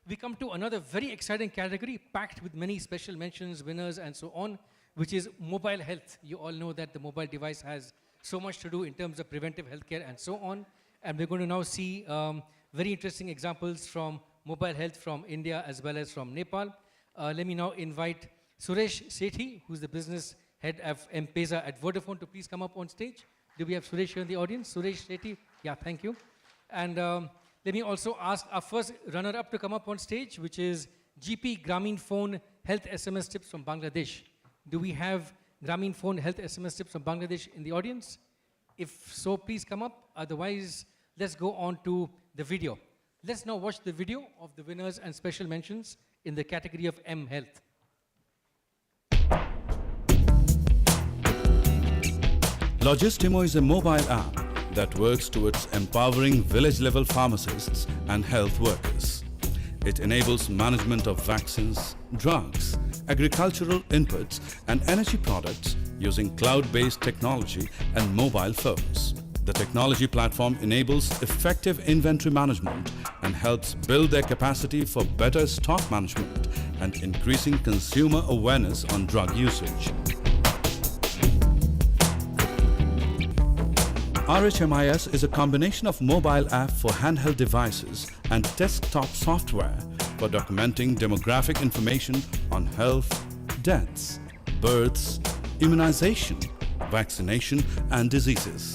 we come to another very exciting category packed with many special mentions, winners, and so on, which is mobile health. You all know that the mobile device has so much to do in terms of preventive healthcare and so on. And we're going to now see very interesting examples from mobile health from India as well as from Nepal. Let me now invite Suresh Sethi, who's the business head of M-Pesa at Vodafone, to please come up on stage. Do we have Suresh here in the audience? Suresh Sethi? Yeah, thank you. And let me also ask our first runner-up to come up on stage, which is GP Grameenphone Health SMS Tips from Bangladesh. Do we have Grameenphone Health SMS Tips from Bangladesh in the audience? If so, please come up. Otherwise, let's go on to the video. Let's now watch the video of the winners and special mentions in the category of M Health. Logistimo is a mobile app that works towards empowering village-level pharmacists and health workers. It enables management of vaccines, drugs, agricultural inputs, and energy products using cloud-based technology and mobile phones. The technology platform enables effective inventory management and helps build their capacity for better stock management and increasing consumer awareness on drug usage. RHMIS is a combination of mobile app for handheld devices and desktop software for documenting demographic information on health, deaths, births, immunization, vaccination, and diseases.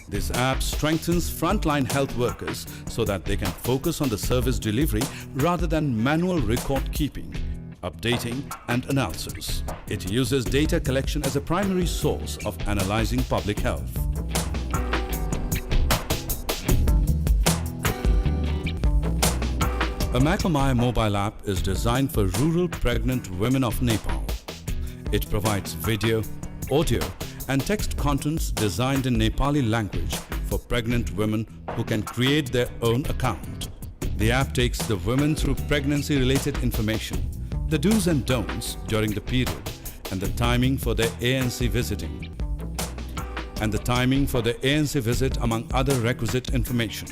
This app strengthens frontline health workers so that they can focus on the service delivery rather than manual record keeping, updating, and analysis. It uses data collection as a primary source of analyzing public health. A Macomaya mobile app is designed for rural pregnant women of Nepal. It provides video, audio, and text contents designed in Nepali language for pregnant women who can create their own account. The app takes the women through pregnancy-related information, the do's and don'ts during the period, and the timing for their ANC visiting, among other requisite information.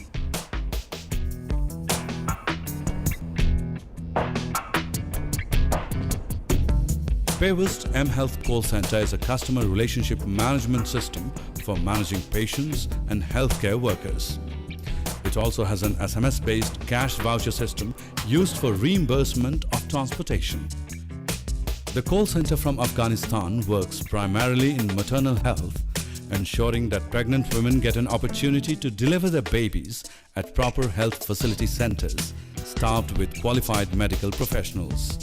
Paywist M-Health Call Center is a customer relationship management system for managing patients and healthcare workers. It also has an SMS-based cash voucher system used for reimbursement of transportation. The call center from Afghanistan works primarily in maternal health, ensuring that pregnant women get an opportunity to deliver their babies at proper health facility centers, staffed with qualified medical professionals.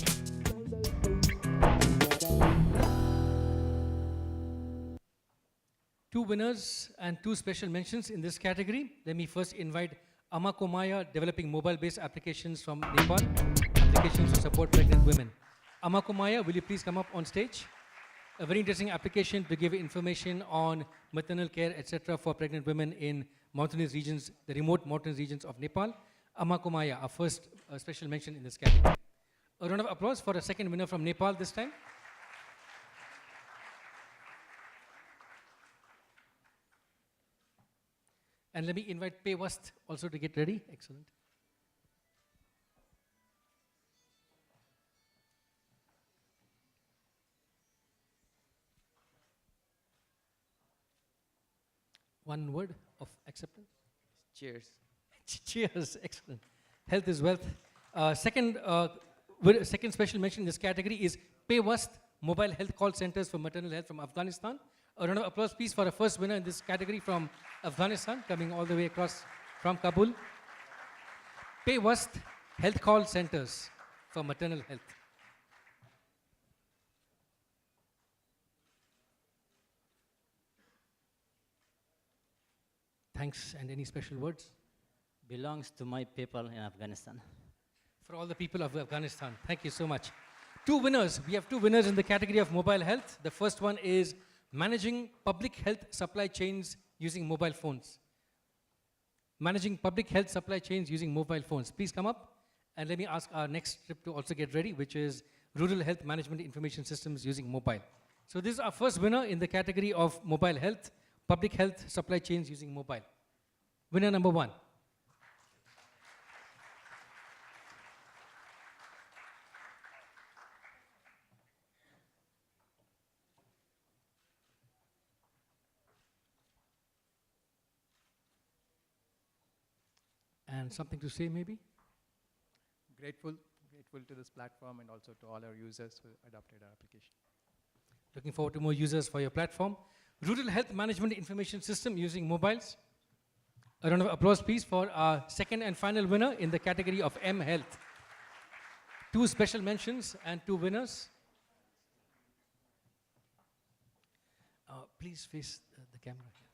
Two winners and two special mentions in this category. Let me first invite Amakomaya, developing mobile-based applications from Nepal, applications to support pregnant women. Amakomaya, will you please come up on stage? A very interesting application to give information on maternal care, etc. for pregnant women in mountainous regions, the remote mountainous regions of Nepal. Amakomaya, our first special mention in this category. A round of applause for a second winner from Nepal this time. And let me invite Paywist also to get ready. Excellent. One word of acceptance? Cheers. Cheers. Excellent. Health is wealth. Second special mention in this category is Paywist, mobile health call centers for maternal health from Afghanistan. A round of applause, please, for a first winner in this category from Afghanistan, coming all the way across from Kabul. Paywist health call centers for maternal health. Thanks, and any special words? Belongs to my people in Afghanistan. For all the people of Afghanistan, thank you so much. Two winners. We have two winners in the category of mobile health. The first one is managing public health supply chains using mobile phones. Managing public health supply chains using mobile phones. Please come up and let me ask our next trip to also get ready, which is rural health management information systems using mobile. So this is our first winner in the category of mobile health, public health supply chains using mobile. Winner number one. And something to say maybe? Grateful to this platform and also to all our users who adopted our application. Looking forward to more users for your platform. Rural Health Management Information System using mobiles. A round of applause, please, for our second and final winner in the category of M Health. 2 special mentions and 2 winners. Please face the camera here.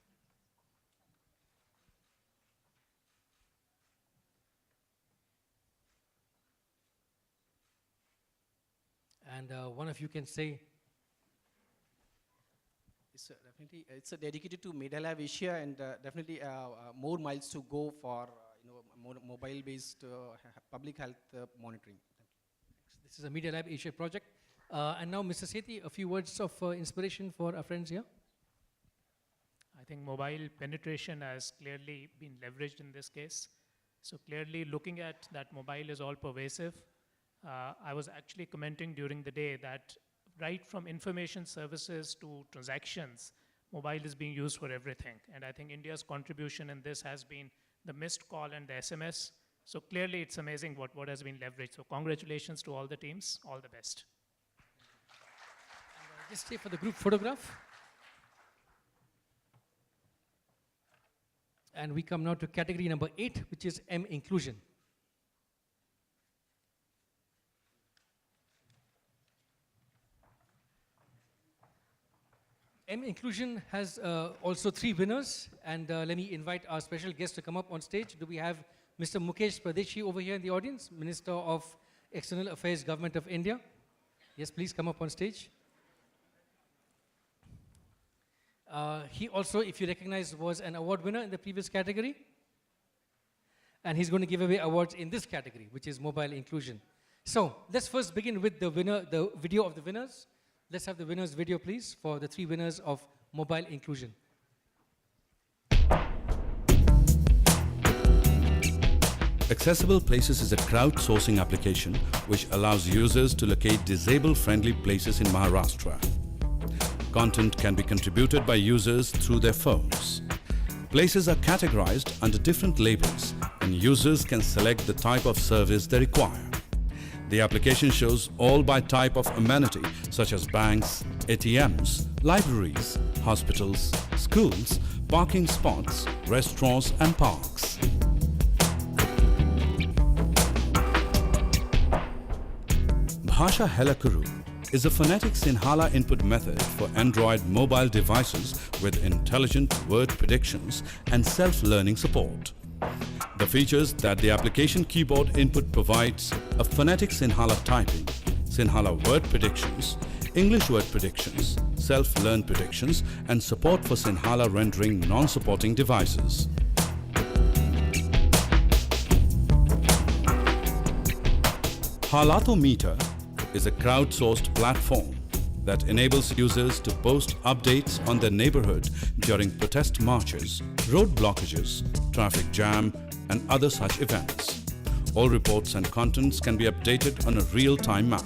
And one of you can say, Definitely, it's dedicated to Media Lab Asia, and definitely more miles to go for more mobile-based public health monitoring. this is a Media Lab Asia project. And now, Mr. Sethi, a few words of inspiration for our friends here. I think mobile penetration has clearly been leveraged in this case. So clearly looking at that mobile is all pervasive. I was actually commenting during the day that right from information services to transactions, mobile is being used for everything. And I think India's contribution in this has been the missed call and the SMS. So clearly it's amazing what has been leveraged. So congratulations to all the teams, all the best. Just stay for the group photograph. And we come now to category number 8, which is M Inclusion. M Inclusion has also 3 winners, and let me invite our special guest to come up on stage. Do we have Mr. Mukesh Pradeshi over here in the audience, Minister of External Affairs, Government of India? Yes, please come up on stage. He also, if you recognize, was an award winner in the previous category. And he's going to give away awards in this category, which is mobile inclusion. So let's first begin with the winner, the video of the winners. Let's have the winners video, please, for the 3 winners of mobile inclusion. Accessible Places is a crowdsourcing application which allows users to locate disabled-friendly places in Maharashtra. Content can be contributed by users through their phones. Places are categorized under different labels, and users can select the type of service they require. The application shows all by type of amenity such as banks, ATMs, libraries, hospitals, schools, parking spots, restaurants and parks. Bhasha Helakuru is a phonetic Sinhala input method for Android mobile devices with intelligent word predictions and self-learning support. The features that the application keyboard input provides are phonetic Sinhala typing, Sinhala word predictions, English word predictions, self-learn predictions, and support for Sinhala rendering non-supporting devices. Halatometer is a crowdsourced platform that enables users to post updates on their neighborhood during protest marches, road blockages, traffic jam, and other such events. All reports and contents can be updated on a real-time map.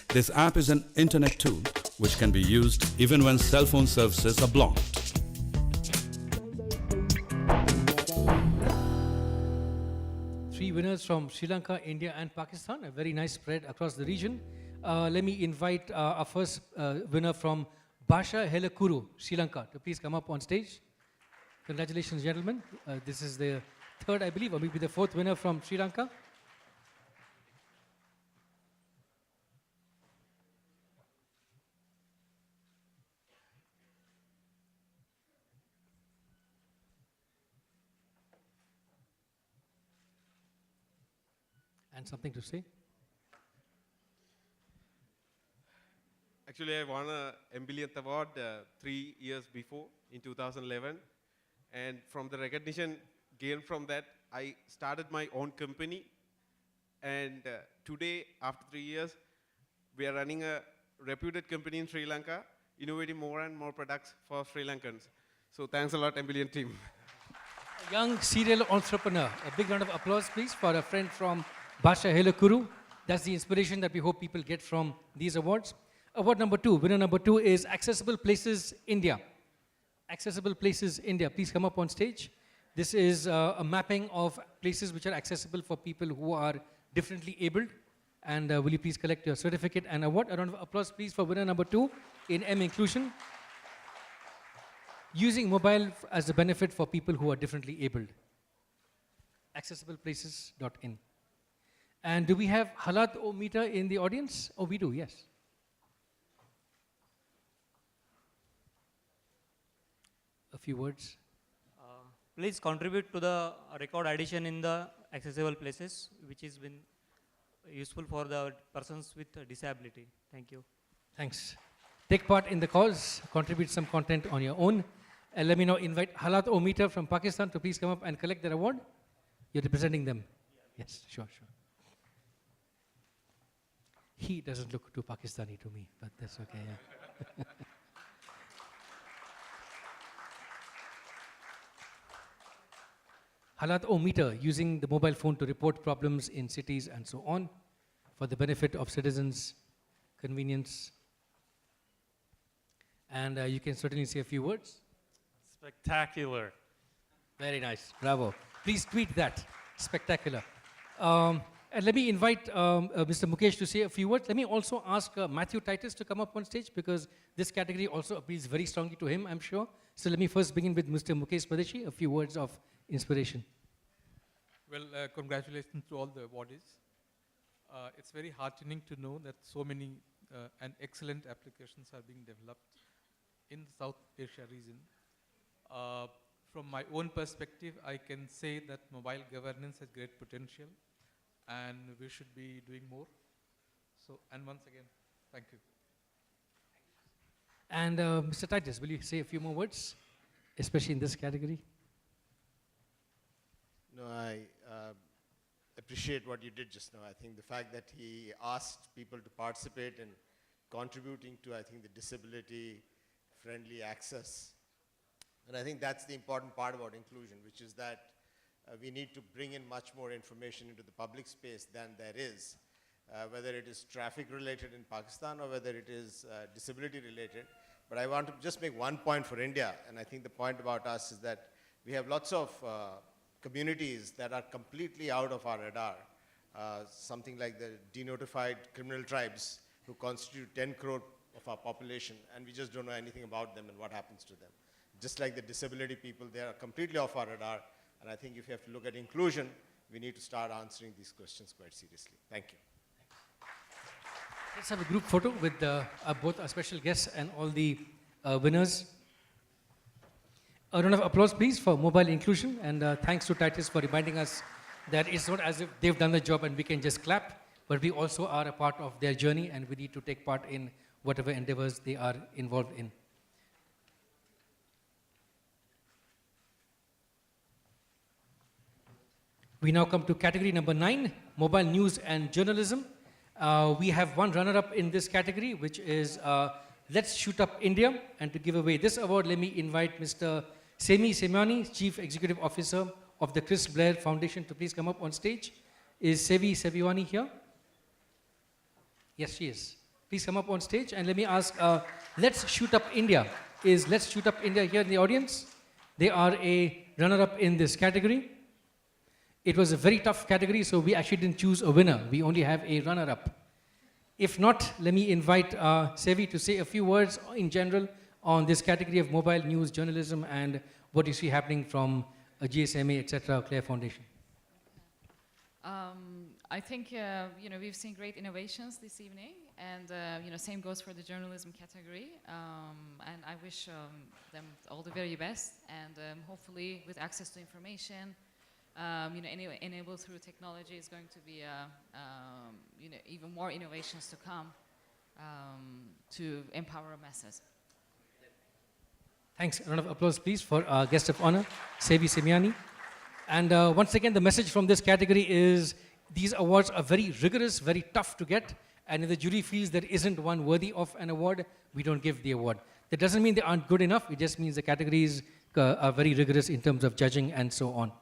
This app is an internet tool which can be used even when cell phone services are blocked. Three winners from Sri Lanka, India, and Pakistan. A very nice spread across the region. Let me invite our first winner from Bhasha Helakuru, Sri Lanka, to please come up on stage. Congratulations, gentlemen. This is the 3rd, I believe, or maybe the 4th winner from Sri Lanka. And something to say? Actually, I won a Embillionth Award 3 years before, in 2011. And from the recognition gained from that, I started my own company. And today, after 3 years, we are running a reputed company in Sri Lanka, innovating more and more products for Sri Lankans. So thanks a lot, Embillionth team. A young serial entrepreneur. A big round of applause, please, for a friend from Bhasha Helakuru. That's the inspiration that we hope people get from these awards. Award number 2, winner number 2 is Accessible Places India. Accessible Places India, please come up on stage. This is a mapping of places which are accessible for people who are differently abled. And will you please collect your certificate and award? A round of applause, please, for winner number 2 in M Inclusion. Using mobile as a benefit for people who are differently abled. Accessibleplaces.in. And do we have Halat-O-Meter in the audience? Oh, we do, yes. A few words. Please contribute to the record addition in the accessible places, which has been useful for the persons with disability. Thank you. Thanks. Take part in the cause, contribute some content on your own. And let me now invite Halat-O-Meter from Pakistan to please come up and collect their award. You're representing them? Yes, sure. He doesn't look too Pakistani to me, but that's okay, yeah. Halat-O-Meter, using the mobile phone to report problems in cities and so on, for the benefit of citizens, convenience. And you can certainly say a few words. Spectacular. Very nice, bravo. Please tweet that, spectacular. And let me invite Mr. Mukesh to say a few words. Let me also ask Matthew Titus to come up on stage, because this category also appeals very strongly to him, I'm sure. So let me first begin with Mr. Mukesh Swadeshi, a few words of inspiration. Well, congratulations to all the awardees. It's very heartening to know that so many and excellent applications are being developed in the South Asia region. From my own perspective, I can say that mobile governance has great potential, and we should be doing more. So, and once again, thank you. And Mr. Titus, will you say a few more words, especially in this category? No, I appreciate what you did just now. I think the fact that he asked people to participate in contributing to, I think, the disability-friendly access. And I think that's the important part about inclusion, which is that we need to bring in much more information into the public space than there is, whether it is traffic-related in Pakistan or whether it is disability-related. But I want to just make one point for India, and I think the point about us is that we have lots of communities that are completely out of our radar, something like the denotified criminal tribes who constitute 10 crore of our population, and we just don't know anything about them and what happens to them. Just like the disability people, they are completely off our radar, and I think if you have to look at inclusion, we need to start answering these questions quite seriously. Thank you. Let's have a group photo with both our special guests and all the winners. A round of applause, please, for mobile inclusion, and thanks to Titus for reminding us that it's not as if they've done the job and we can just clap, but we also are a part of their journey, and we need to take part in whatever endeavors they are involved in. We now come to category number 9, mobile news and journalism. We have one runner-up in this category, which is Let's Shoot Up India. And to give away this award, let me invite Mr. Semi Semiani, Chief Executive Officer of the Chris Blair Foundation, to please come up on stage. Is Sevi Seviwani here? Yes, she is. Please come up on stage, and let me ask, Let's Shoot Up India. Is Let's Shoot Up India here in the audience? They are a runner-up in this category. It was a very tough category, so we actually didn't choose a winner. We only have a runner-up. If not, let me invite Sevi to say a few words in general on this category of mobile news journalism and what you see happening from GSMA, etc., Claire Foundation. I think we've seen great innovations this evening, and same goes for the journalism category. And I wish them all the very best, and hopefully with access to information, enabled through technology, is going to be even more innovations to come to empower masses. Thanks. A round of applause, please, for our guest of honor, Sevi Semiani. And once again, the message from this category is these awards are very rigorous, very tough to get, and if the jury feels there isn't one worthy of an award, we don't give the award. That doesn't mean they aren't good enough, it just means the categories are very rigorous in terms of judging and so on.